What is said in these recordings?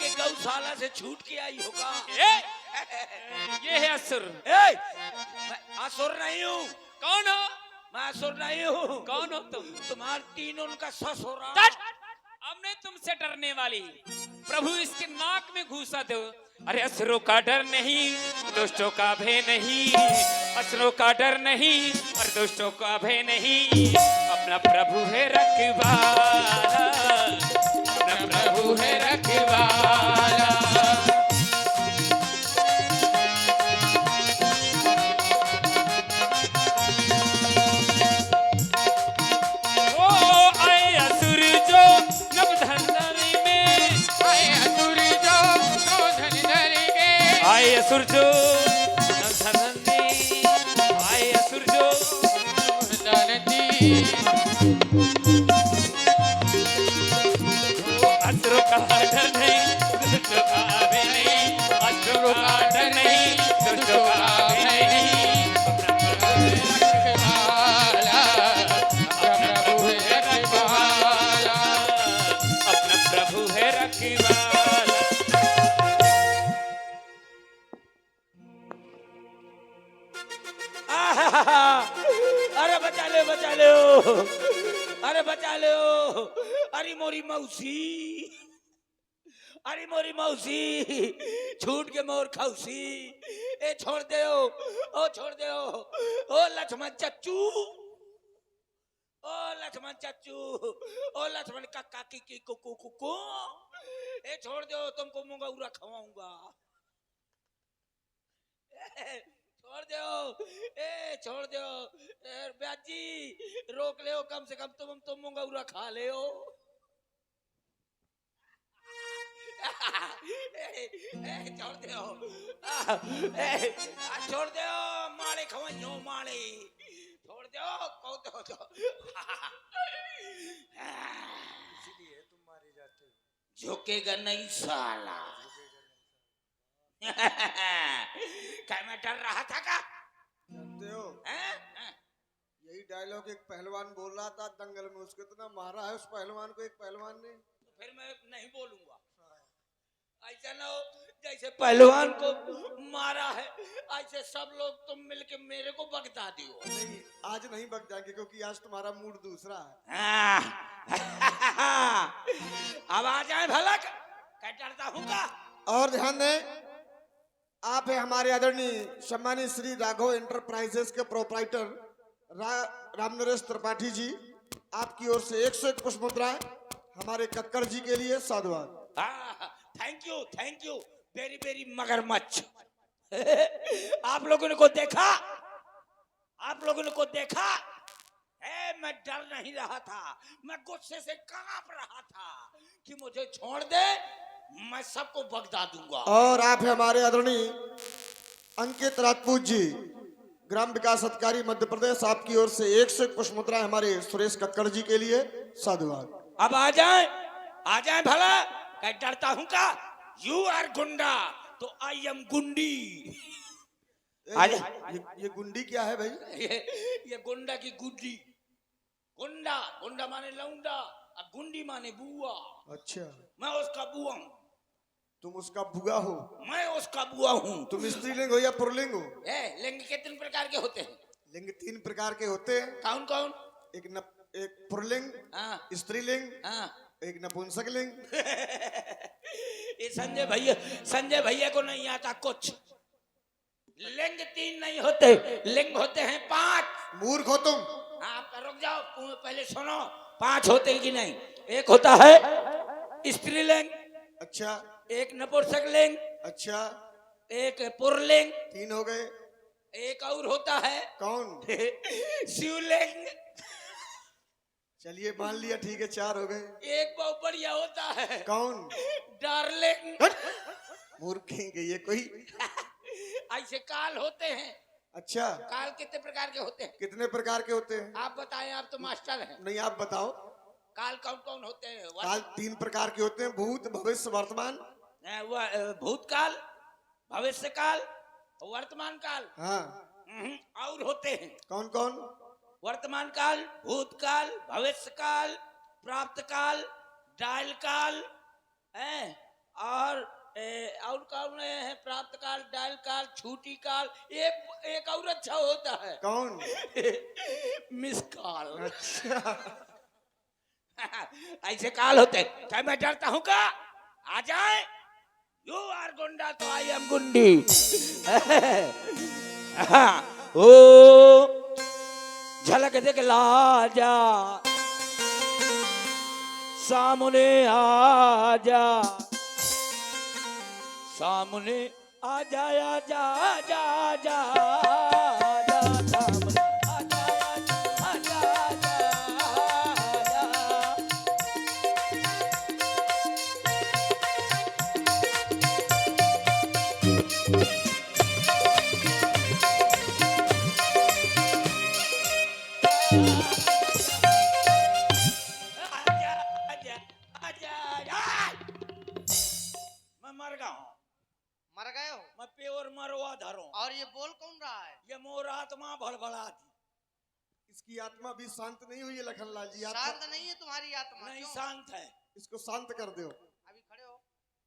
के गौशाला से छूट के आई होगा। ये है असुर। मैं असुर नहीं हूँ। कौन हो? मैं असुर नहीं हूँ। कौन हो तुम? तुम्हारे तीनों का ससुरा। अब नहीं तुमसे डरने वाली। प्रभु इसके नाक में घुसा दो। अरे असुरों का डर नहीं, दुष्टों का भय नहीं। असुरों का डर नहीं और दुष्टों का भय नहीं। अपना प्रभु है रखवाला, अपना प्रभु है रखवाला। असुर जो आए, असुर जो असुरों का डर नहीं, दुष्टों का भय नहीं। असुरों का डर नहीं, दुष्टों का भय नहीं। अपना प्रभु है रखवाला, अपना प्रभु है रखवाला। अरे बचा ले, बचा ले। अरे बचा ले। अरे मोरी मौसी, अरे मोरी मौसी, छूट के मोर खौसी। ए छोड़ दे ओ छोड़ दे ओ लक्ष्मण चच्चू, ओ लक्ष्मण चच्चू, ओ लक्ष्मण काका की कुकू कुकू। ए छोड़ दो, तुमको मुंगौरा खवाऊंगा। छोड़ दो, ए छोड़ दो। ब्याजी रोक ले, कम से कम तुम मुंगौरा खा ले। छोड़ दो, छोड़ दो, माले खवाइयो माले। छोड़ दो कहो तो। इसलिए तुम मारे जाते हो। झुकेगा नहीं साला। क्या मैं डर रहा था का? जानते हो, यही डायलॉग एक पहलवान बोल रहा था दंगल में। उसको इतना मारा है उस पहलवान को एक पहलवान ने। तो फिर मैं नहीं बोलूंगा। ऐसा ना हो जैसे पहलवान को मारा है, ऐसे सब लोग तुम मिलके मेरे को बगदा दियो। नहीं, आज नहीं बग जाएंगे क्योंकि आज तुम्हारा मूड दूसरा है। अब आ जाए भला, क्या डरता हूँ का? और ध्यान दें, आप है हमारे आदरणीय सम्मानित श्री राघव एंटरप्राइजेस के प्रोप्राइटर रामनरेश त्रिपाठी जी। आपकी ओर से 101 पुष्प मुद्राएं हमारे कक्कर जी के लिए साधुवाद। थैंक यू वेरी वेरी मगरमच्छ। आप लोगों ने को देखा, आप लोगों ने को देखा है। मैं डर नहीं रहा था, मैं गुस्से से कांप रहा था कि मुझे छोड़ दे, मैं सबको बगदा दूंगा। और आप है हमारे आदरणीय अंकित राजपूत जी, ग्राम विकास अधिकारी मध्य प्रदेश। आपकी ओर से 101 पुष्प मुद्राएं हमारे सुरेश कक्कर जी के लिए साधुवाद। अब आ जाए भला, क्या डरता हूँ का? यू आर गुंडा तो आई एम गुंडी। ये गुंडी क्या है भाई? ये गुंडा की गुंडी। गुंडा गुंडा माने लौंडा और गुंडी माने बुआ। अच्छा, मैं उसका बुआ हूँ। तुम उसका बुआ हो? मैं उसका बुआ हूँ। तुम स्त्रीलिंग हो या पुल्लिंग हो? लिंग कितने प्रकार के होते हैं? लिंग 3 प्रकार के होते हैं। कौन कौन? एक पुल्लिंग, स्त्रीलिंग, एक नपुंसक लिंग। ये संजय भैया को नहीं आता कुछ। लिंग 3 नहीं होते, लिंग होते हैं 5। मूर्ख हो तुम। आप रुक जाओ, पहले सुनो। 5 होते कि नहीं? एक होता है स्त्रीलिंग। अच्छा। एक नपुंसक लिंग। अच्छा। एक पुरलिंग। 3 हो गए। एक और होता है। कौन? शिवलिंग। चलिए मान लिया, ठीक है, 4 हो गए। एक बहुत बढ़िया होता है। कौन? डार्लिंग। मूर्ख ये कोई। ऐसे काल होते हैं। अच्छा, काल कितने प्रकार के होते हैं? कितने प्रकार के होते हैं? आप बताएं, आप तो मास्टर हैं। नहीं, आप बताओ। काल कौन कौन होते हैं? काल 3 प्रकार के होते हैं, भूत, भविष्य, वर्तमान। भूतकाल, भविष्य काल, वर्तमान काल। हाँ। और होते हैं। कौन कौन? वर्तमान काल, भूतकाल, भविष्य काल, प्राप्त काल, डायल काल, और कौन है? प्राप्त काल, डायल काल, छूटी काल, एक और अच्छा होता है। कौन? Miss call. अच्छा, ऐसे काल होते हैं। क्या मैं डरता हूँ का? आ जाए। यू आर गुंडा तो आई एम गुंडी। ओ झलक दिखला जा, सामने आ जा, सामने आ जा, आ जा, आ जा, आ जा, आ जा, सामने आ जा, आ जा, आ जा, आ जा। आजा, आजा, आजा, आजा। मैं मर गया हूँ। मर गए हो? मैं प्योर मरवा धरो। और ये बोल कौन रहा है? ये मोर आत्मा भड़बड़ा थी। इसकी आत्मा भी शांत नहीं हुई है लखनलाल जी। शांत आत्मा नहीं है तुम्हारी आत्मा? नहीं क्यों? शांत है। इसको शांत कर दो। अभी खड़े हो,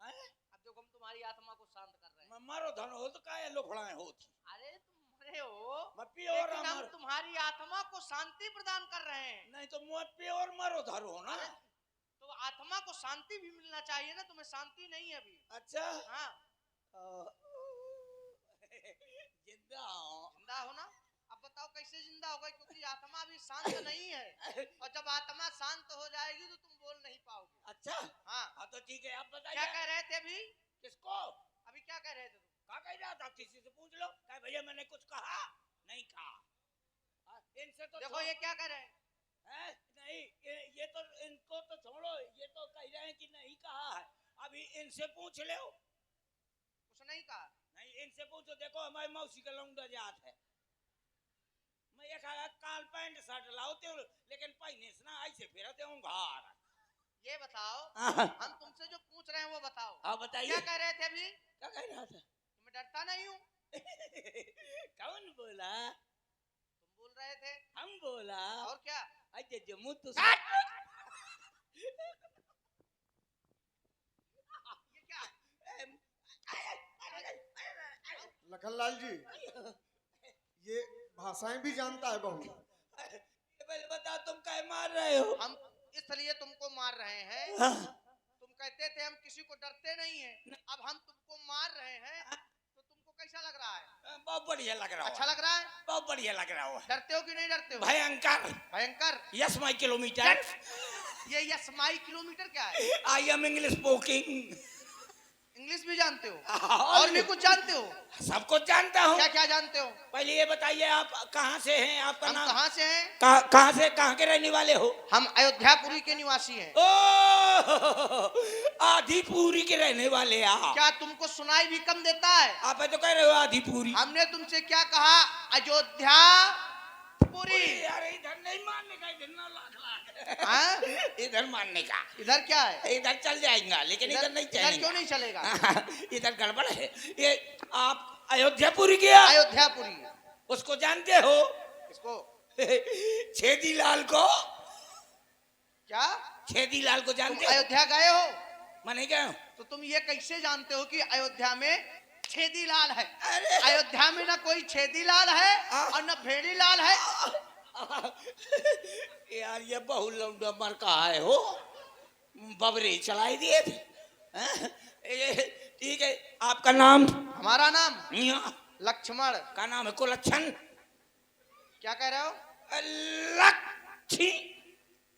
हैं? अब देखो हम तुम्हारी आत्मा को शांत कर रहे हैं। मैं मरो धन हो तो काय लोफड़ाए होती। अरे तुम मरे हो, मैं प्योर लेकिन हम अमर। तुम्हारी आत्मा को शांति प्रदान कर रहे हैं। नहीं तो मैं प्योर मरो धरो ना। तो आत्मा को शांति भी मिलना चाहिए ना, तुम्हें शांति नहीं है अभी। अच्छा। हाँ, जिंदा हूँ। जिंदा हो ना? अब बताओ कैसे जिंदा हो गए? क्योंकि आत्मा अभी शांत नहीं है, और जब आत्मा शांत हो जाएगी तो तुम बोल नहीं पाओगे। अच्छा। हाँ, हाँ तो ठीक है, आप क्या बताइए। कह रहे थे अभी? किसको? अभी क्या कह रहे थे तुम? क्या कह रहा था? किसी से पूछ लो। क्या भैया मैंने कुछ कहा? नहीं कहा। हाँ, इनसे तो देखो ये क्या कह रहे हैं? है? नहीं ये तो इनको तो छोड़ो, ये तो कह रहे हैं कि नहीं कहा है। अभी इनसे पूछ लो। कुछ नहीं कहा? नहीं इनसे पूछो। देखो हमारी मौसी का लौंडा जात है। मैं एक काल पैंट शर्ट लाते हूँ, लेकिन पहने से ना ऐसे फिरते हूँ घर। ये बताओ, हाँ हम तुमसे जो पूछ रहे हैं वो बताओ। हाँ, बताइए। क्या कह रहे थे अभी? क्या कह रहा था? मैं डरता नहीं हूँ। कौन बोला? तुम बोल रहे थे। हम बोला। और क्या? अजय जम्मू तो ये क्या? लखनलाल जी, ये भाषाएं भी जानता है बहुत। पहले बता तुम क्या मार रहे हो? हम इसलिए तुमको मार रहे हैं। हाँ। तुम कहते थे हम किसी को डरते नहीं है, अब हम तुमको मार रहे हैं तो तुमको कैसा लग रहा है? बहुत बढ़िया लग रहा अच्छा है। लग रहा है? बहुत बढ़िया लग रहा है। डरते हो कि नहीं डरते हो? भयंकर। भयंकर। Yes my kilometre. ये यस माई किलोमीटर क्या है? I am English स्पोकिंग। इंग्लिश भी जानते हो और भी कुछ जानते हो? सब कुछ जानता हूँ। क्या क्या जानते हो? पहले ये बताइए आप कहाँ से हैं? आपका हम नाम? कहाँ से हैं? कहाँ से, कहाँ के रहने वाले हो? हम अयोध्यापुरी के निवासी हैं। ओ आधिपुरी के रहने वाले आप। क्या तुमको सुनाई भी कम देता है? आप तो कह रहे हो आधिपुरी। हमने तुमसे क्या कहा? अयोध्या पुरी। यार इधर नहीं मानने का, इधर ना लाख लाख। हाँ? इधर मानने का। इधर क्या है? इधर चल जाएगा, लेकिन इधर नहीं इधर चलेगा। क्यों नहीं चलेगा? इधर गड़बड़ है। ये आप अयोध्यापुरी गया? अयोध्यापुरी। उसको जानते हो? इसको छेदी लाल को? क्या? छेदी लाल को तुम जानते हो? अयोध्या गए हो? मैं नहीं गया हूँ। तो तुम ये कैसे जानते हो कि अयोध्या में छेदी लाल है? अरे अयोध्या में ना कोई छेदी लाल है और ना भेड़ी लाल है। यार ये बहु लौंडा मर कहा है हो, बबरी चलाई दिए थे। हैं? ठीक है, आपका नाम? हमारा नाम यहाँ लक्ष्मण। का नाम है कुलच्छन। क्या कह रहे हो? लक्षी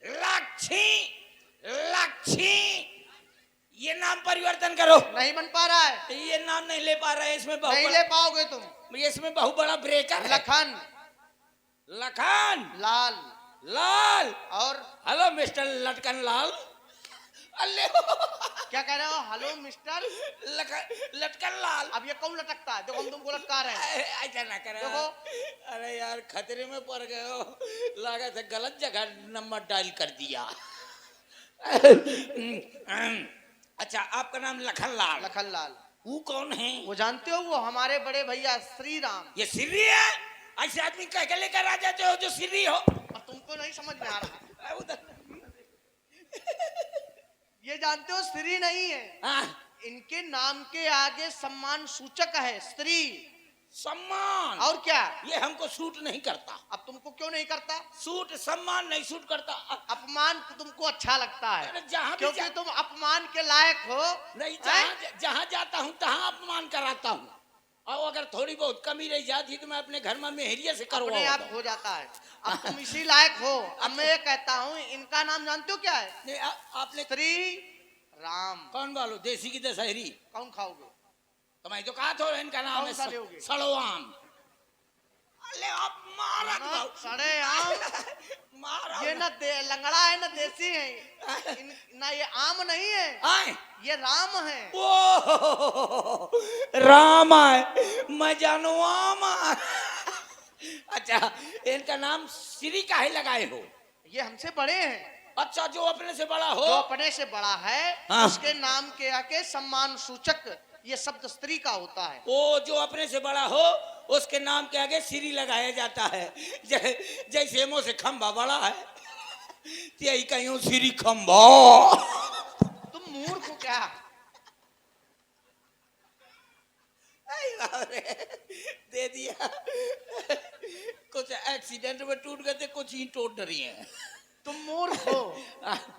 लक्षी लक्षी। ये नाम परिवर्तन करो। नहीं बन पा रहा है। ये नाम नहीं ले पा रहे हैं। इसमें बहु नहीं ले पाओगे तुम। इसमें बहु बड़ा ब्रेकर है। लखन लखन लाल लाल। और हेलो मिस्टर लटकन लाल। अल्ले क्या कह रहे हो? हेलो मिस्टर लटकन लाल। अब ये कौन लटकता है? देखो हम तुमको लटका रहे हैं। ऐसा ना करो। देखो। अरे यार खतरे में पड़ गए हो। लगा था गलत जगह नंबर डायल कर दिया। अच्छा आपका नाम लखन लाल। लखन लाल। वो कौन है? वो जानते हो? वो हमारे बड़े भैया श्री राम। ये सिर्री है? ऐसे आदमी कह के लेकर आ जाते हो जो सिर्री हो। और तुमको नहीं समझ में आ रहा? उधर ये जानते हो श्री नहीं है, हाँ इनके नाम के आगे सम्मान सूचक है स्त्री। सम्मान और क्या? ये हमको सूट नहीं करता। अब तुमको क्यों नहीं करता? सूट सम्मान नहीं सूट करता। अपमान तो तुमको अच्छा लगता अरे है जहाँ भी क्योंकि तुम अपमान के लायक हो। नहीं, हैं? जहाँ जाता हूँ तहाँ अपमान कराता हूँ। और अगर थोड़ी बहुत कमी रह जाती तो मैं अपने घर में मेहरिया से अपने करवा आप हो जाता है। अब तुम इसी लायक हो। अब मैं ये कहता हूँ, इनका नाम जानते हो क्या है? आपने श्री राम। कौन वालो देसी की दशहरी कौन खाओगे? तो मैं तो कहा था इनका नाम कौन सा है लोगे? सड़ोआम। अरे आप मारा ना सड़े आम। मारा ये ना लंगड़ा है ना देसी है। ना ये आम नहीं है, आए ये राम है। ओ राम है, मैं जानू आम है। अच्छा, इनका नाम श्री काहे लगाए हो? ये हमसे बड़े हैं। अच्छा, जो अपने से बड़ा हो। जो अपने से बड़ा है हाँ। उसके नाम के आके सम्मान सूचक ये शब्द स्त्री का होता है। वो जो अपने से बड़ा हो उसके नाम के आगे श्री लगाया जाता है। जैसे मो से खंबा बड़ा है यही कहीं श्री खंबा। तुम मूर्ख हो क्या? दे दिया। कुछ एक्सीडेंट में टूट गए थे, कुछ ही टूट रही हैं। तुम मूर्ख हो।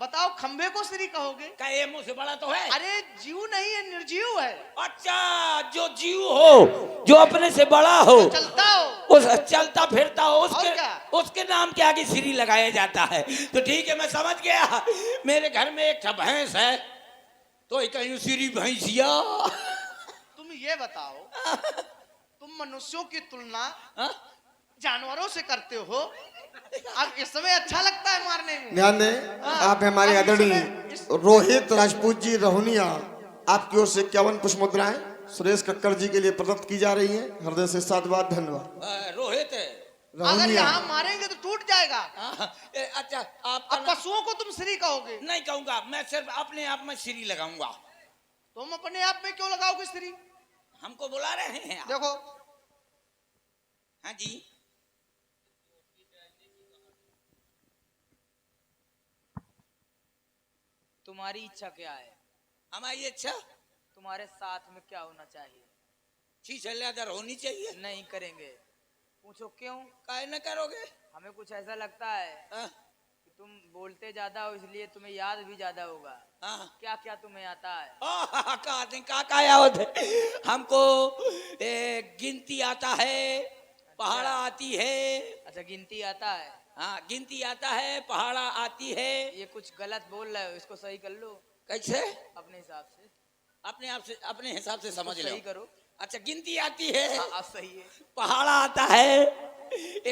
बताओ, खंबे को श्री कहोगे? का ये मुंह से बड़ा तो है? अरे जीव नहीं है, निर्जीव है। अच्छा, जो जीव हो, जो अपने से बड़ा हो, जो चलता हो, उस चलता फिरता हो, और क्या? उसके नाम के आगे श्री लगाया जाता है। तो ठीक है, मैं समझ गया। मेरे घर में एक भैंस है तो कहीं श्री भैंसिया। तुम ये बताओ, तुम मनुष्यों की तुलना हाँ? जानवरों से करते हो। अब इस समय अच्छा लगता है मारने में। ध्यान दें, आप हमारे अब आदरणीय इस- रोहित राजपूत जी रहुनिया आपकी ओर से 51 पुष्प मुद्राएं सुरेश कक्कर जी के लिए प्रदत्त की जा रही हैं। हृदय से साधुवाद, धन्यवाद। रोहित है। अगर रहुनिया यहाँ मारेंगे तो टूट जाएगा। अच्छा, आप अब पशुओं को तुम श्री कहोगे? नहीं कहूंगा, मैं सिर्फ अपने आप में श्री लगाऊंगा। तुम अपने आप में क्यों लगाओगे श्री? हमको बुला रहे हैं आप? देखो, हाँ जी। तुम्हारी इच्छा क्या है? हमारी इच्छा तुम्हारे साथ में क्या होना चाहिए? छीछल्यादर होनी चाहिए। नहीं करेंगे। पूछो क्यों? काहे न करोगे? हमें कुछ ऐसा लगता है हाँ, कि तुम बोलते ज्यादा हो, इसलिए तुम्हें याद भी ज्यादा होगा। हाँ। क्या क्या तुम्हें आता है? का याद है हमको? गिनती आता है, पहाड़ा आती है। अच्छा, गिनती आता है। हाँ, गिनती आता है, पहाड़ा आती है। ये कुछ गलत बोल रहे हो, इसको सही कर लो कैसे? अपने हिसाब से। अपने आप से, अपने हिसाब से समझ सही लो। करो। अच्छा, गिनती आती है, हाँ, अब सही है। पहाड़ा आता है,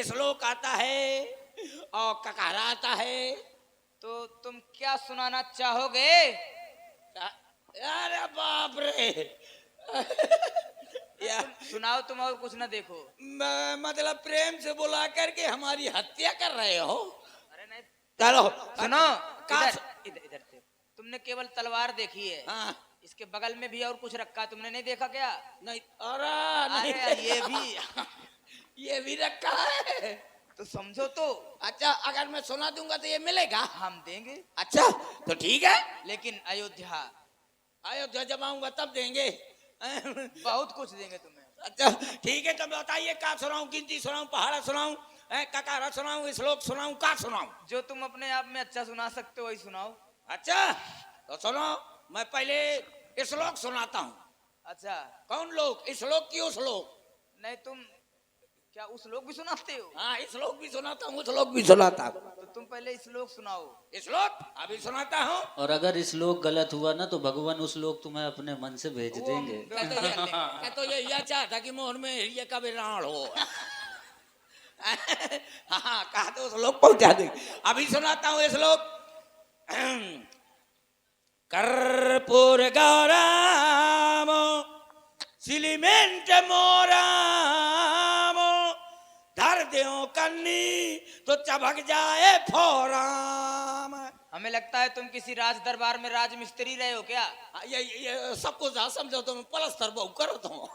श्लोक आता है और ककारा आता है। तो तुम क्या सुनाना चाहोगे? अरे बाप रे। यार, सुनाओ तुम, और कुछ ना देखो। मतलब प्रेम से बुला करके हमारी हत्या कर रहे हो? अरे नहीं, चलो सुनो। का- इधर इधर इधर से। तुमने केवल तलवार देखी है। हाँ, इसके बगल में भी और कुछ रखा, तुमने नहीं देखा क्या? नहीं, अरे नहीं। अरे ये भी ये भी रखा है। तो समझो तो। अच्छा, अगर मैं सुना दूंगा तो ये मिलेगा? हम देंगे, अच्छा, तो ठीक है। लेकिन अयोध्या अयोध्या जब आऊंगा तब देंगे। बहुत कुछ देंगे तुम्हें। अच्छा, ठीक है, तो बताइए क्या सुनाऊं? गिनती सुनाऊं, पहाड़ा सुनाऊं, ककारा सुनाऊं, श्लोक सुनाऊं, क्या सुनाऊं? जो तुम अपने आप में अच्छा सुना सकते हो वही सुनाओ। अच्छा, तो सुनो, मैं पहले श्लोक सुनाता हूँ। अच्छा, कौन लोग? श्लोक की श्लोक? नहीं तुम क्या उस लोग भी सुनाते हो? हाँ, श्लोक भी सुनाता हूँ, श्लोक भी सुनाता हूँ। तो तुम पहले इस लोग सुनाओ। श्लोक अभी सुनाता हूँ। और अगर इस लोग गलत हुआ ना तो भगवान उस लोग तुम्हें अपने मन से भेज वो देंगे। तो ये यह चाहता कि मोहन में ये कभी राण हो। हाँ, कहा तो श्लोक पहुंचा दे। अभी सुनाता हूँ श्लोक। कर्पूर गौराम सिलीमेंट मोराम धर देओ कन्नी तो चबक जाए फोराम। हमें लगता है तुम किसी राज दरबार में राज मिस्त्री रहे हो क्या? ये सब कुछ समझो तो मैं पलस्तर बहु करो तो।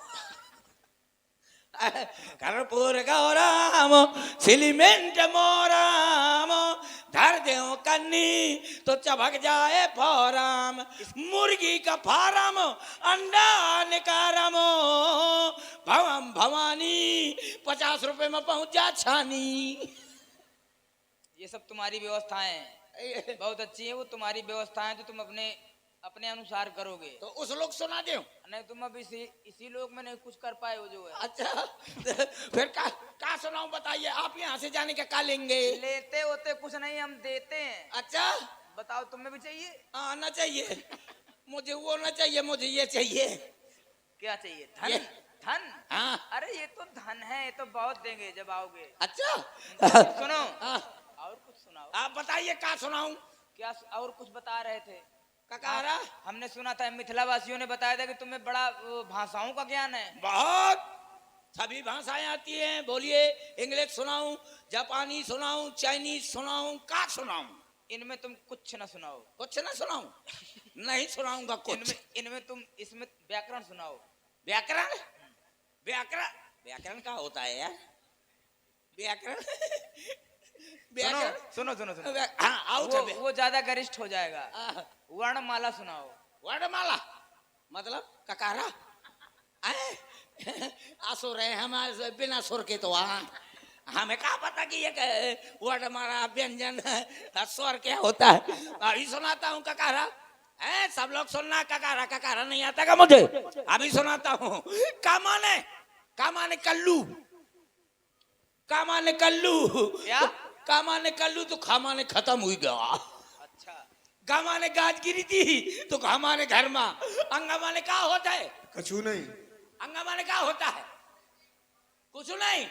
कर्पूर गौराम सिलीमेंट मोराम धर देओ कन्नी तो चबक जाए फौरम, मुर्गी का फार्म अंडा निकारम, भवम भवानी 50 रुपए में पहुंच जा छानी। ये सब तुम्हारी व्यवस्थाएं हैं, बहुत अच्छी है वो तुम्हारी व्यवस्थाएं, तो तुम अपने अपने अनुसार करोगे। तो उस लोग सुना दे। नहीं तुम अब इसी लोग में नहीं कुछ कर पाए हो जो है। अच्छा फिर का सुनाऊं बताइए, आप यहाँ से जाने का का लेंगे? लेते होते कुछ नहीं, हम देते हैं। अच्छा बताओ तुम्हें भी चाहिए? आना चाहिए, मुझे वो ना चाहिए, मुझे ये चाहिए। क्या चाहिए? धन? ये। धन? हाँ। अरे ये तो धन है, ये तो बहुत देंगे जब आओगे। अच्छा सुनो हाँ, और कुछ सुनाओ। आप बताइए का सुनाऊं? क्या और कुछ बता रहे थे? ककारा हमने सुना था, मिथिला वासियों ने बताया था कि तुम्हें बड़ा भाषाओं का ज्ञान है। बहुत, सभी भाषाएं आती हैं। बोलिए, इंग्लिश सुनाऊं, जापानी सुनाऊं, चाइनीज सुनाऊं, का सुनाऊं? इनमें तुम कुछ न सुनाओ। कुछ ना सुनाऊं? नहीं सुनाऊंगा कुछ। इनमें तुम इसमें व्याकरण सुनाओ। व्याकरण? व्याकरण व्याकरण का होता है यार? व्याकरण व्याकरण सुनो सुनो सुनो, हाँ आओ वो ज्यादा गरिष्ठ हो जाएगा। हाँ, वर्णमाला सुनाओ। वर्णमाला मतलब ककारा असुर है हमारे बिना सुर के, तो हमें क्या पता कि ये वर्णमाला व्यंजन स्वर क्या होता है। अभी सुनाता हूँ ककारा, सब लोग सुनना। ककारा ककारा नहीं आता का मुझे? अभी सुनाता हूँ। का माने कल्लू, का माने कल्लू, क्या? का माने कल्लू तो खा माने खत्म हुई गया। अच्छा, गा माने गाज गिरी थी तो घा माने घर में। अंगा माने क्या होता है? कछु नहीं। अंगा माने क्या होता है? कुछ नहीं,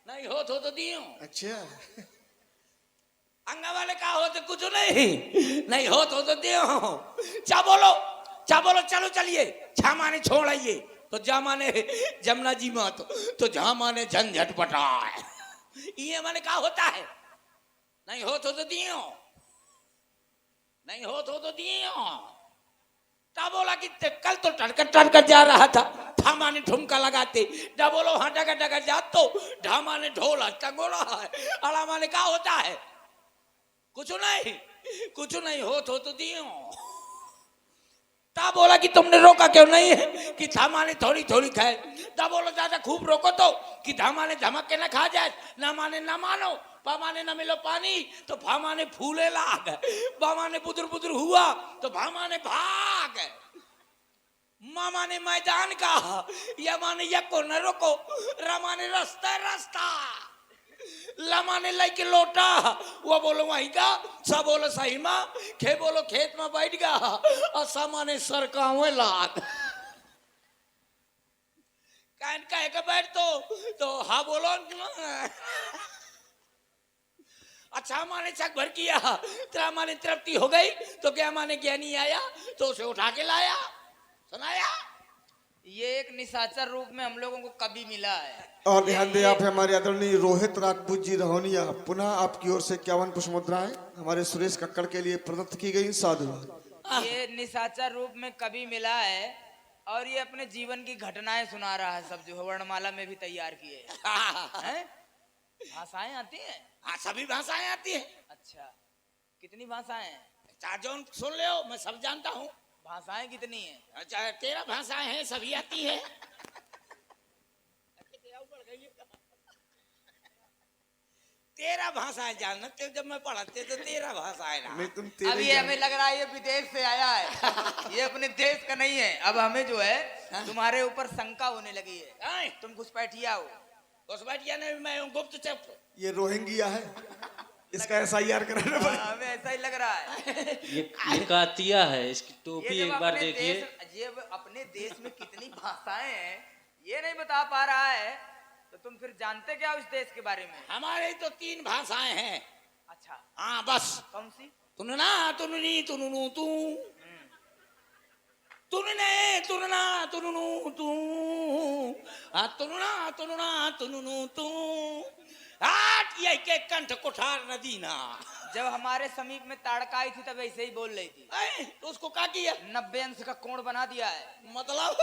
नहीं हो तो दियो। अच्छा, अंगा वाले क्या होते? कुछ नहीं, नहीं हो तो दियो। चा बोलो चलो चलिए। छा माने छोड़ आइए, तो जा माने जमुना जी मत, तो झा माने झंझट पटाए। ये माने क्या होता है? नहीं हो तो दियो, नहीं हो तो दियो। ता बोला कि कल तो टड़कर जा रहा था माने ठुमका लगाते। डा बोलो हाँ डगर डगर जात तो ढा माने ढोल टंगोला है। अड़ा माने क्या होता है? कुछ नहीं हो तो दियो। ता बोला कि तुमने रोका क्यों नहीं है? कि थामाने थोड़ी थोड़ी खाए। ता बोलो ज्यादा खूब रोको तो कि धामाने धमक के ना खा जाए। ना माने ना मानो, पामाने ना मिलो पानी तो भामाने फूले लाग, बामाने बुदुर बुदुर हुआ तो भामाने भाग। मामा ने मैदान का, या माने यको न रोको, रमाने रास्ता, लमा ने लेके लौटा। वो बोलो वहीं का, सब बोलो सही माँ, खे बोलो खेत में बैठ गया और सामाने सरकावे लाग। कह के बैठ तो हाँ बोलो। अच्छा माने छक भर किया, तेरा माने तृप्ति हो गई तो क्या माने ज्ञानी आया तो उसे उठा के लाया, सुनाया। ये एक निशाचर रूप में हम लोगों को कभी मिला है। और ध्यान दें आप हमारे आदरणीय रोहित राजपूत जी रहोनिया, पुनः आपकी ओर से 51 पुष्प मुद्राएं हमारे सुरेश कक्कड़ के लिए प्रदत्त की गई। साधु। ये निशाचर रूप में कभी मिला है और ये अपने जीवन की घटनाएं सुना रहा है, सब जो है वर्णमाला में भी तैयार किए हैं। भाषाएं आती हैं? हाँ सभी भाषाएं आती है। अच्छा, कितनी भाषाएं हैं? चार जोन सुन ले, मैं सब जानता हूँ। भाषाएं कितनी हैं? अच्छा 13 भाषाएं हैं, सभी आती है। 13 भाषाएं जानते जब मैं पढ़ाते तो 13 भाषाएं ना। मैं तुम तेरे अभी हमें लग रहा है ये विदेश से आया है, ये अपने देश का नहीं है। अब हमें जो है तुम्हारे ऊपर शंका होने लगी है, तुम घुसपैठिया हो। घुसपैठिया ने मैं गुप्त चप। ये रोहिंग्या है, इसका SIR कराना पड़ेगा। हमें ऐसा ही लग रहा है। ये कातिया है, इसकी टोपी ये जब एक बार अपने देखिए। ये अपने देश में कितनी भाषाएं हैं ये नहीं बता पा रहा है, तो तुम फिर जानते क्या हो इस देश के बारे में? हमारे तो 3 भाषाएं हैं। अच्छा, हाँ बस। कौन सी? तुनना तुननी तुनुनु तू, तुनने तुनना तुनुनु तू, तुनना तुनना तुनुनु तू। हाट ये के कंठ कुठार नदी ना। जब हमारे समीप में ताड़काई थी तब ऐसे ही बोल रही थी। तो उसको क्या किया? 90 अंश का कोण बना दिया है। मतलब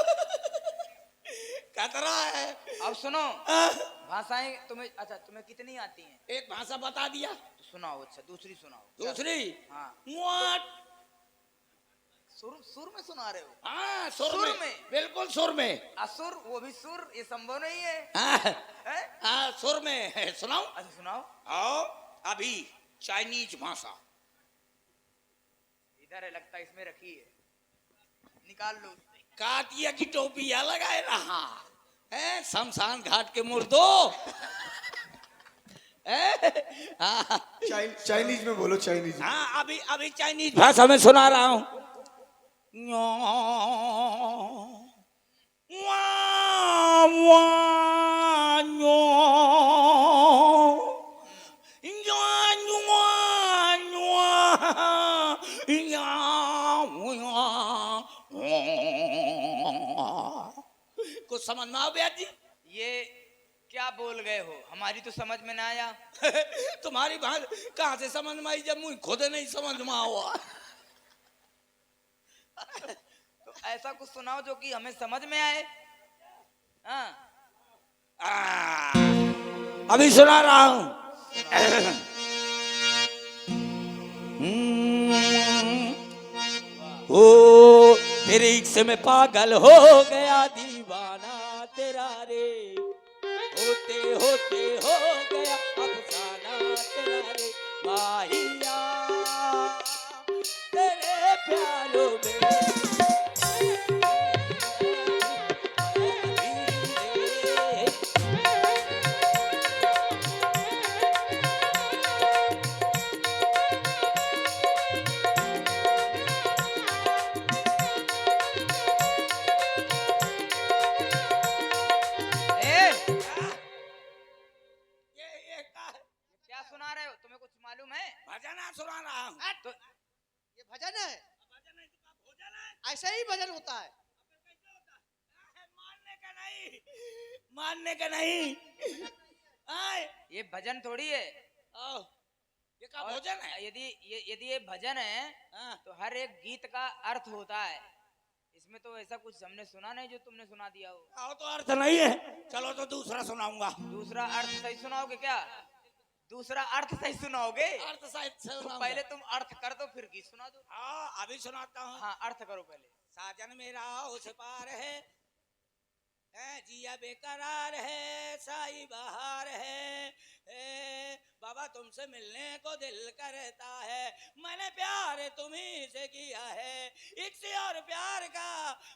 खतरा है। अब सुनो, हाँ, भाषाएं तुम्हें, अच्छा तुम्हें कितनी आती हैं? एक भाषा बता दिया, तो सुनाओ, अच्छा दूसरी सुनाओ। दूसरी हाँ, What? सुर सुर में सुना रहे हो? हाँ, सुर सुर में, में। बिल्कुल सुर में। असुर, वो भी सुर, ये संभव नहीं है। हाँ, हैं? हाँ, सुर में है। सुनाओ। अच्छा सुनाओ। आओ अभी चाइनीज भाषा। इधर है, लगता है इसमें रखी है, निकाल लो। कातिया की टोपिया लगाए रहा है, शमशान घाट के मुर्दो। हाँ, चाइनीज में बोलो, चाइनीज में। हाँ, अभी अभी चाइनीज भाषा में सुना रहा हूँ। कुछ समझ में आओ ब्याज जी? ये क्या बोल गए हो? हमारी तो समझ में ना आया। तुम्हारी बात कहाँ से समझ में आई जब मुझे खुद नहीं समझ में हुआ। तो ऐसा कुछ सुनाओ जो कि हमें समझ में आए। हाँ, अभी सुना रहा हूँ। ओ तेरे इश्क में पागल हो गया दीवाना तेरा रे, होते होते हो गया अफसाना तेरा रे, माहिया तेरे प्यारों में। ए, ये क्या सुना रहे हो? तुम्हें कुछ मालूम है? भजन सुना रहा हूँ। हट! तो ये भजन है, भजन है तो भोजन है। ऐसे ही भजन होता है। मानने का नहीं, मानने का नहीं। आए, ये भजन थोड़ी है। आओ, ये का और भोजन है। यदि ये भजन है हाँ, तो हर एक गीत का अर्थ होता है। इसमें तो ऐसा कुछ हमने सुना नहीं जो तुमने सुना दिया हो। आओ तो अर्थ नहीं है। चलो तो दूसरा सुनाऊंगा। दूसरा अर्थ सही सुनाओगे क्या? दूसरा अर्थ सही सुनाओगे? अर्थ साहित्य से तो सुनाऊंगा। पहले तुम अर्थ कर दो, फिर गीत सुना दो। हाँ, अभी सुनाता हूँ। हाँ, अर्थ करो पहले। साजन मेरा उस पार है, जिया बेकरार है, साई बहार है, बाबा तुमसे मिलने को दिल करता है, मैंने प्यार तुम्ही से किया है, एक से और प्यार का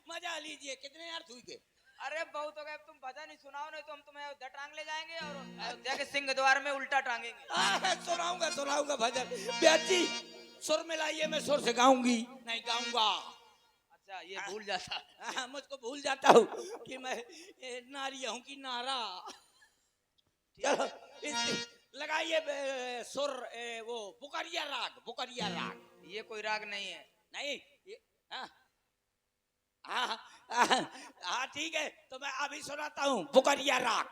मजा लीजिए। कितने अर्थ हुए थे? अरे बहुत हो गया, अब तुम भजन ही सुनाओ, नहीं तो हम तुम्हें अयोध्या टांग ले जाएंगे और अयोध्या के सिंह द्वार में उल्टा टांगेंगे। सुनाऊंगा सुनाऊंगा भजन। ब्याज जी सुर मिलाइए, मैं सुर से गाऊंगी। नहीं गाऊंगा। अच्छा, ये भूल जाता। हाँ, मुझको भूल जाता हूँ कि मैं नारी हूँ कि नारा। चलो लगाइए सुर, वो बुकरिया राग, बुकरिया राग। ये कोई राग नहीं है। नहीं ये, हाँ हाँ हाँ, हाँ ठीक है, तो मैं अभी सुनाता हूँ बुकरिया राग।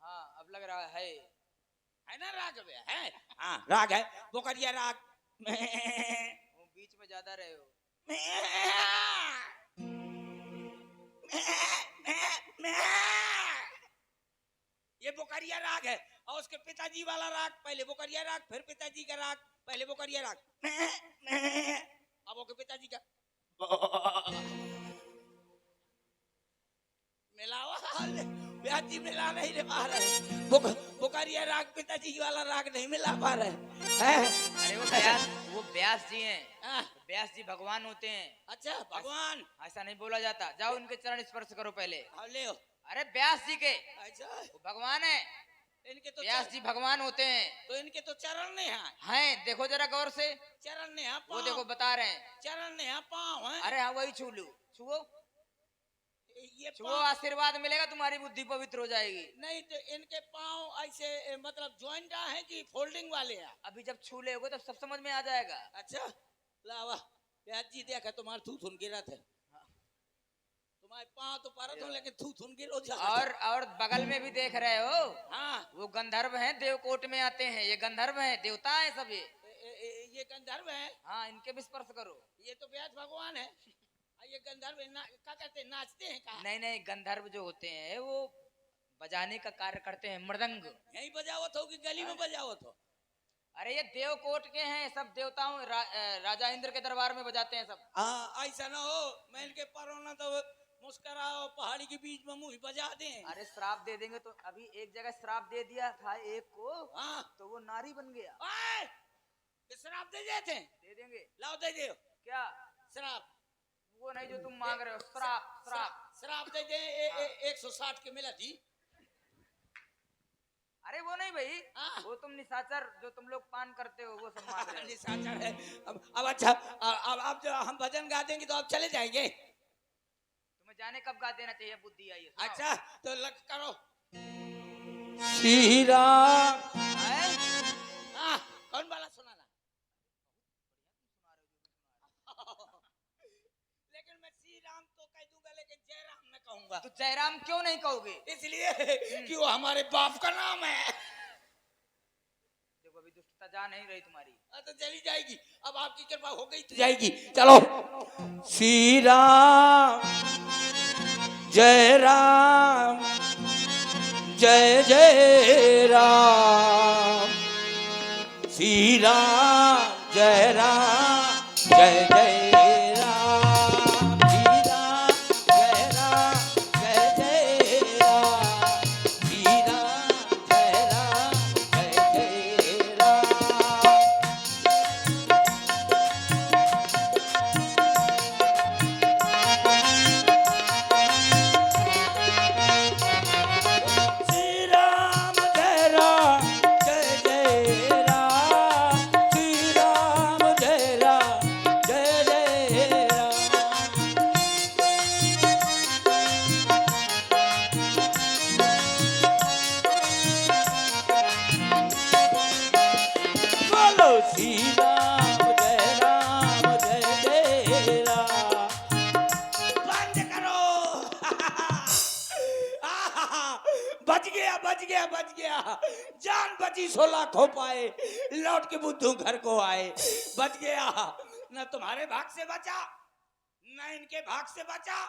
हाँ, अब लग रहा है ना राग में है। हाँ राग है, बुकरिया राग। वो बीच में ज्यादा रहे हो। ये बुकरिया राग है और उसके पिताजी वाला राग, पहले बुकरिया राग फिर पिताजी का राग, पहले बुकरिया राग, अब वो के पिताजी का मिलावा। ब्याजी मिला नहीं रे पा रहे। बुकरिया राग पिताजी वाला राग नहीं मिला पा रहे हैं। अरे वो व्यास जी हैं। हाँ, व्यास जी भगवान होते हैं। अच्छा भगवान। ऐसा नहीं बोला जाता। जाओ उनके चरण स्पर्श करो पहले। हाँ, ले हो। अरे व्यास जी के, अच्छा वो भगवान है। इनके तो व्यास जी भगवान होते हैं। तो इनके तो चरण नहीं है। हैं, देखो जरा गौर से। चरण नहीं है, वो देखो बता रहे हैं। चरण नहीं है, पाँव है। अरे हाँ, वही छू लो, छुओ ये छुओ, आशीर्वाद मिलेगा, तुम्हारी बुद्धि पवित्र हो जाएगी। नहीं तो इनके पाँव ऐसे मतलब ज्वाइंट है कि फोल्डिंग वाले हैं? अभी जब छू लेगे तब सब समझ में आ जाएगा। अच्छा लावा ब्याज जी देखा तुम्हारे थू थुन गिरा थे। तुम्हारे पाँव तो परत हो लेकिन थू थुन गिरो जा। और बगल में भी देख रहे हो। हाँ, वो गंधर्व हैं, देवकोट में आते हैं। ये गंधर्व हैं, देवता हैं सब ये। ये गंधर्व है। हाँ, इनके भी स्पर्श करो। ये तो ब्याज भगवान है। ये गंधर्व क्या करते हैं, नाचते हैं का? नहीं नहीं, गंधर्व जो होते हैं वो बजाने का कार्य करते हैं, मृदंग। यहीं बजावत हो कि गली में बजावत हो? अरे ये देवकोट के हैं सब, देवताओं राजा इंद्र के दरबार में बजाते हैं सब। हाँ, ऐसा ना हो मैं इनके परों ना तो मुस्कराओ पहाड़ी के बीच में मुंह बजा दें। अरे श्राप दे देंगे तो, अभी एक जगह श्राप दे दिया था एक को, हाँ। तो वो नारी बन गया। ओए, ये शराब दे देते हैं? दे देंगे। लाओ दे दो क्या? शराब। वो नहीं जो तुम मांग रहे हो, श्राप श्राप। शराब दे दे 160 के मिला थी। अरे वो नहीं भाई, हाँ। वो तुम निशाचर जो तुम लोग पान करते हो वो सब मांग रहे हो। निशाचर है। अब अच्छा, अब जो हम भजन गा देंगे तो आप चले जाएंगे? तुम्हें जाने कब गा देना चाहिए, बुद्धि आई है। सुनाओ। अच्छा तो लग करो। श्री राम। हैं? हाँ, कौन वाला सुनाना? लेकिन मैं श्री राम तो कह दूंगा, लेकिन जय राम न कहूंगा। तो जयराम क्यों नहीं कहोगे? इसलिए कि वो हमारे बाप का नाम है। देखो अभी दुष्टता जा नहीं रही तुम्हारी। तो चली जाएगी, अब आपकी कृपा हो गई तो जाएगी। चलो। श्री राम जय राम, जय जय राम। श्री राम जय राम, जय जय राम। श्री राम जय राम, जय जय राम। श्री राम जय राम, जय जय राम। श्री राम जय राम, जय जय राम। श्री राम जय राम, जय जय राम। बोलो श्री राम जय राम, जय जय राम। बंद करो। बच गया बच गया बच गया, जान बची 16 खो पाए, लौट के बुद्धू घर को आए। बच गया, न तुम्हारे भाग से बचा, न इनके भाग से बचा,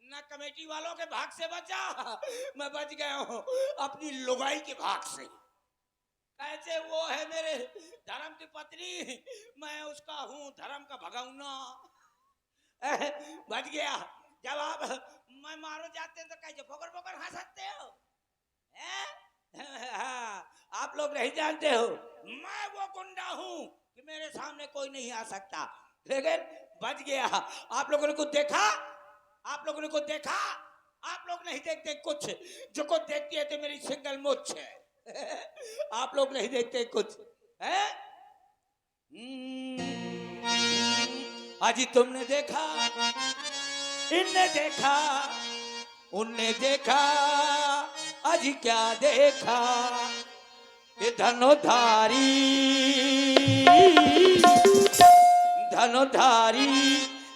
न कमेटी वालों के भाग से बचा। मैं बच गया हूँ अपनी लुगाई के भाग से। कैसे वो है मेरे धर्म की पत्नी, मैं उसका हूँ धर्म का भगौना। बच गया। जब आप मैं मारो जाते हैं तो कैसे फोकर फोकर हंसते हो? हाँ, आप लोग नहीं जानते हो मैं वो गुंडा हूँ कि मेरे सामने कोई नहीं आ सकता। लेकिन बच गया। आप लोगों ने कुछ देखा? आप लोगों ने कुछ देखा? आप लोग नहीं देखते कुछ, जो कुछ देखती है तो मेरी सिंगल मुछ है। आप लोग नहीं देखते कुछ है? आज तुमने देखा, इनने देखा, उनने देखा, आज क्या देखा? ये धनुधारी, धनुधारी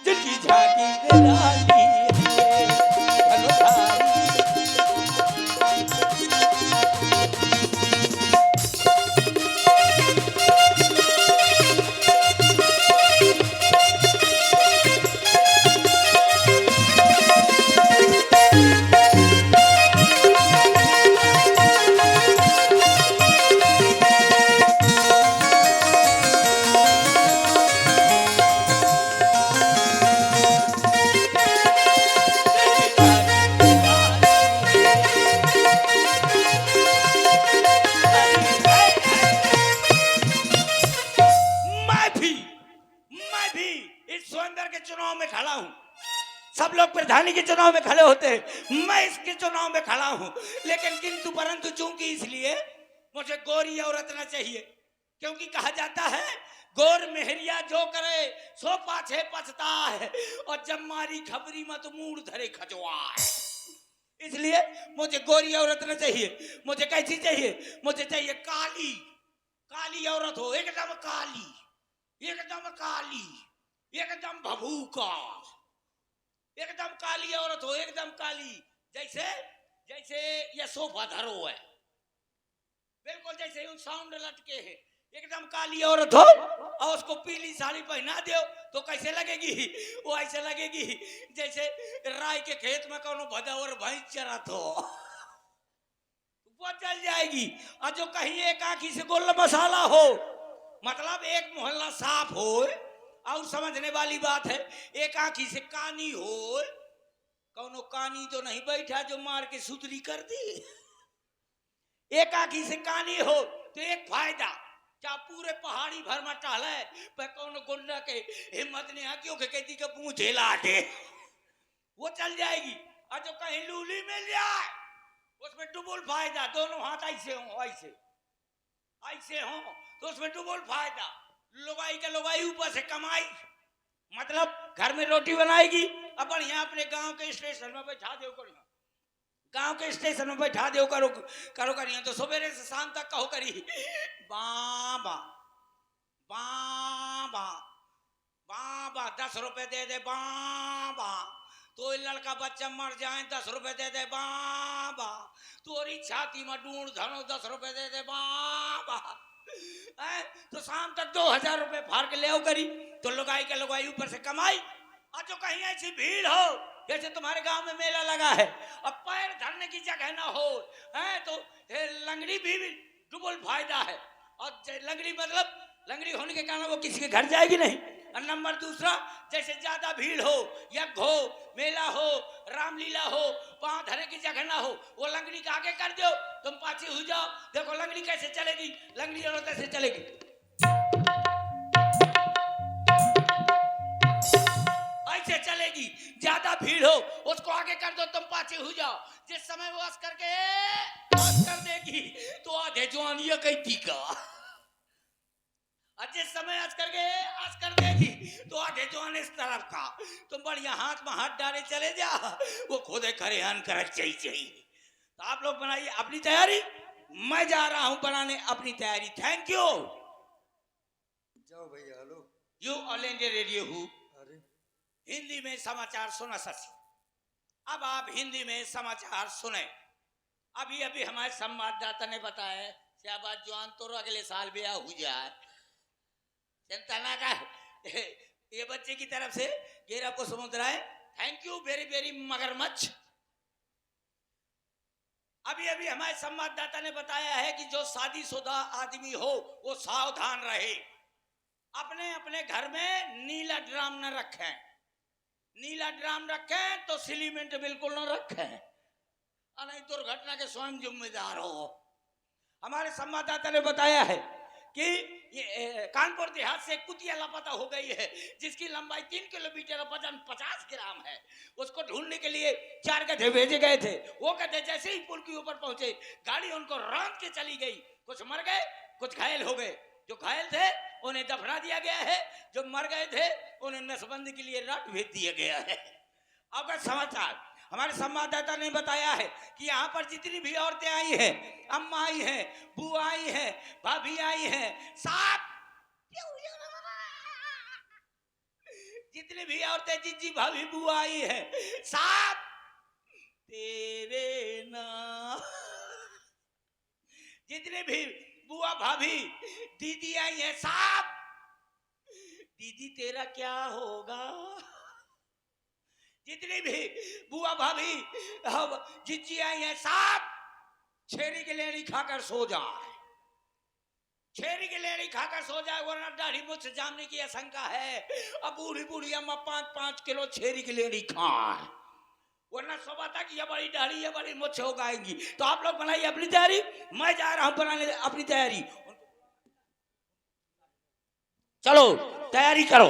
जिनकी झांकी निराली है। धनुधारी। मैं भी इस स्वयंवर के चुनाव में खड़ा हूं। सब लोग प्रधानी के चुनाव में खड़े होते हैं, मैं इसके चुनाव में खड़ा हूं। लेकिन किंतु परंतु चूंकि इसलिए मुझे गोरी औरत न चाहिए, क्योंकि कहा जाता है गोर मेहरिया जो करे सो पाछे पछता है, और जब मारी खबरी मत मूड धरे खजवा है। इसलिए मुझे गोरी औरत न चाहिए। मुझे कैसी चाहिए? मुझे चाहिए काली, काली औरत हो, एकदम काली, एकदम काली, एकदम भभूका, एकदम काली औरत हो, एकदम काली, जैसे जैसे ये सोफा धरो है, बिल्कुल जैसे उन साउंड लटके हैं। एकदम काली औरत हो और उसको पीली साड़ी पहना दो तो कैसे लगेगी? वो ऐसे लगेगी जैसे राय के खेत में कोनो भदौर भैंस चरत हो, वो चल जाएगी। और जो कहीं एक आंखी से गोल मसाला हो, मतलब एक मोहल्ला साफ हो, और समझने वाली बात है, एक आंखी से कानी हो, कौनो कानी तो नहीं बैठा जो मार के सुतरी कर दी। एक आंखी से कानी हो तो एक फायदा, क्या पूरे पहाड़ी भर में टहले पर कौन गुंडा के हिम्मत नहीं है क्यों कहती के पूंछ हिला दे, वो चल जाएगी। और जो कहीं लूली मिल जाए उसमें डबल फायदा, दोनों हाथ ऐसे हो, ऐसे ऐसे हो तो उसमें डबल फायदा। लुगाई के लुगाई ऊपर से कमाई, मतलब घर में रोटी बनाएगी, अब बढ़िया अपने गांव के स्टेशन में बैठा दो करो, गांव के स्टेशन में बैठा दो करो करो करिए तो सवेरे से शाम तक कहो करी बाबा बाबा बाबा 10 रुपए दे दे बाबा, तो लड़का बच्चा मर जाए 10 रुपए दे दे बाबा, तोरी छाती में ढूंढ धनो 10 रुपए दे दे बाबा। तो शाम तक 2000 रुपए फाड़ के ले आओ करी, तो लुगाई के लुगाई ऊपर से कमाई। और जो कहीं ऐसी भीड़ हो जैसे तुम्हारे गांव में मेला लगा है और पैर धरने की जगह ना हो, तो लंगड़ी भी डबल फायदा है। और लंगड़ी मतलब लंगड़ी होने के कारण वो किसी के घर जाएगी नहीं। और नंबर दूसरा, जैसे ज्यादा भीड़ हो, यज्ञ हो, मेला हो, रामलीला हो, पांव धरे की जगह ना हो, वो लंगड़ी के आगे कर दो, तुम पाछे हो जाओ। देखो लंगड़ी कैसे चलेगी, लंगड़ी और कैसे चलेगी, ऐसे चलेगी। ज्यादा भीड़ हो उसको आगे कर दो, तुम पाछे हो जाओ। जिस समय वो हंस कर देगी तो आधे जवानी कहती का, और जिस समय हंस कर देगी तो आधे जवान इस तरफ का। तुम बढ़िया हाथ में हाथ डाले चले जा, वो खुदे खरे हन कर चाहिए। तो आप लोग बनाइए अपनी तैयारी, मैं जा रहा हूं बनाने अपनी तैयारी। Thank you. जाओ भैया। Hello. You all India radio हूँ, अरे हिंदी में समाचार सुना सच। अब आप हिंदी में समाचार सुने। अभी अभी हमारे संवाददाता ने बताया शाहबाज जवान तो अगले साल ब्याह हो जाए, चिंता ना कर। ये बच्चे की तरफ से गेरा को समुद्र है। थैंक यू वेरी वेरी मगरमच्छ। अभी अभी हमारे संवाददाता ने बताया है कि जो शादीशुदा आदमी हो वो सावधान रहे, अपने अपने घर में नीला ड्राम न रखें। नीला ड्राम रखें तो सीमेंट बिल्कुल न रखें, नहीं दुर्घटना के स्वयं जिम्मेदार हो। हमारे संवाददाता ने बताया है कि कानपुर देहात से कुतिया लापता हो गई है, जिसकी लंबाई 3 किलोमीटर और वजन 50 ग्राम है। उसको ढूंढने के लिए 4 गधे भेजे गए थे। वो गधे जैसे ही पुल के ऊपर पहुंचे, गाड़ी उनको रौंद के चली गई। कुछ मर गए, कुछ घायल हो गए। जो घायल थे उन्हें दफना दिया गया है, जो मर गए थे उन्हें नसबंदी के लिए रात भेज दिया गया है। अब समाचार हमारे संवाददाता ने बताया है कि यहाँ पर जितनी भी औरतें आई हैं, अम्मा आई हैं, बुआ आई हैं, भाभी आई हैं, साथ जितनी भी औरतें जीजी भाभी बुआ आई हैं, साथ तेरे नाम। जितने भी बुआ भाभी दीदी आई है, साथ दीदी तेरा क्या होगा। जितनी भी बुआ भाभी जीजी आई है, साथ छेरी की लेड़ी खाकर सो जाए। छेरी की लेड़ी खाकर सो जाए, वरना दाढ़ी मुझ जामने की आशंका है। अब बूढ़ी बूढ़ी अम्मा 5-5 किलो छेरी की लेड़ी खाए, वरना सुबह तक ये बड़ी दाढ़ी ये बड़ी मुझ हो गाएंगी। तो आप लोग बनाइए अपनी तैयारी, मैं जा रहा हूं बनाने अपनी तैयारी। चलो तैयारी करो।